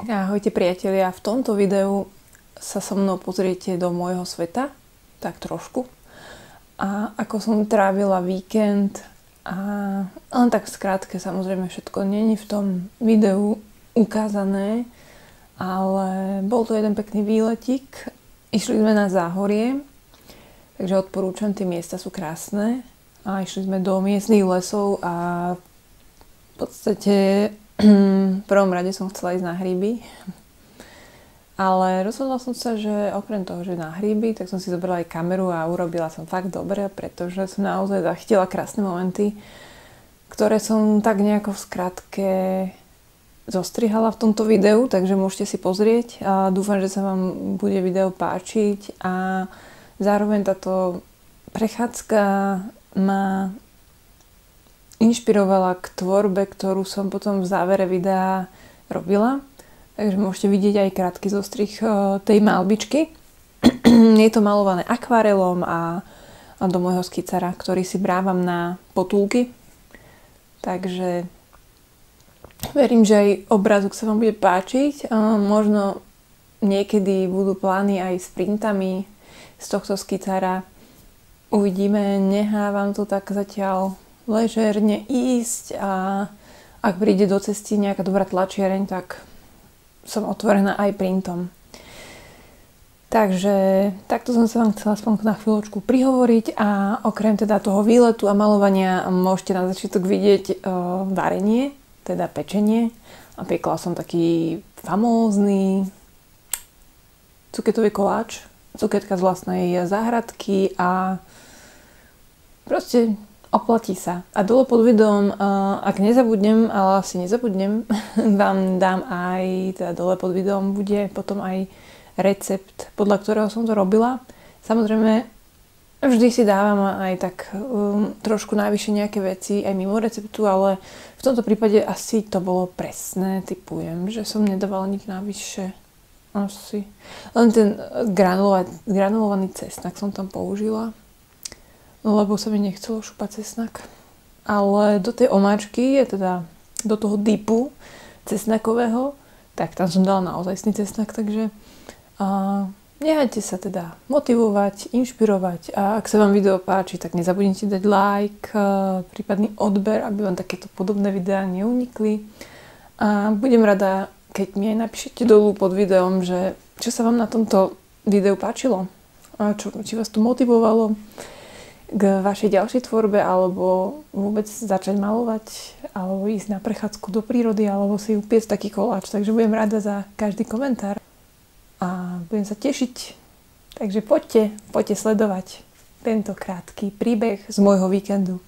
Ahojte priatelia, v tomto videu sa so mnou pozriete do môjho sveta, tak trošku. A ako som trávila víkend a len tak skrátke, samozrejme všetko není v tom videu ukázané, ale bol to jeden pekný výletik. Išli sme na Záhorie, takže odporúčam, tie miesta sú krásne. A išli sme do miestnych lesov a v podstate v prvom rade som chcela ísť na hríby, ale rozhodla som sa, že okrem toho, že na hríby, tak som si zobrala aj kameru a urobila som fakt dobre, pretože som naozaj zachytila krásne momenty, ktoré som tak nejako v skratke zostrihala v tomto videu, takže môžete si pozrieť a dúfam, že sa vám bude video páčiť a zároveň táto prechádzka ma inšpirovala k tvorbe, ktorú som potom v závere videa robila. Takže môžete vidieť aj krátky zostrih tej malbičky. Je to malované akvarelom a do môjho skicara, ktorý si brávam na potulky. Takže verím, že aj obrazok sa vám bude páčiť. Možno niekedy budú plány aj s printami z tohto skicara. Uvidíme, nechávam to tak zatiaľ ležerne ísť a ak príde do cesty nejaká dobrá tlačiareň, tak som otvorená aj printom. Takže takto som sa vám chcela aspoň na chvíľočku prihovoriť a okrem teda toho výletu a malovania môžete na začiatok vidieť varenie, teda pečenie. A piekla som taký famózny cuketový koláč, cuketka z vlastnej záhradky a proste oplatí sa. A dole pod videom, ak nezabudnem, ale asi nezabudnem, vám dám aj, teda dole pod videom bude potom aj recept, podľa ktorého som to robila. Samozrejme, vždy si dávam aj tak trošku navyše nejaké veci aj mimo receptu, ale v tomto prípade asi to bolo presné, typujem, že som nedávala nič navyše. Asi. Len ten granulovaný cesnak som tam použila, lebo sa mi nechcelo šúpať cesnak. Ale do tej omáčky, teda do toho dipu cesnakového, tak tam som dala naozajstný cesnak, takže nehajte sa teda motivovať, inšpirovať a ak sa vám video páči, tak nezabudnite dať like, prípadný odber, aby vám takéto podobné videá neunikli. A budem rada, keď mi aj napíšete dolu pod videom, že čo sa vám na tomto videu páčilo a či vás to motivovalo k vašej ďalšej tvorbe, alebo vôbec začať malovať, alebo ísť na prechádzku do prírody, alebo si upiecť taký koláč. Takže budem rada za každý komentár a budem sa tešiť. Takže poďte sledovať tento krátky príbeh z môjho víkendu.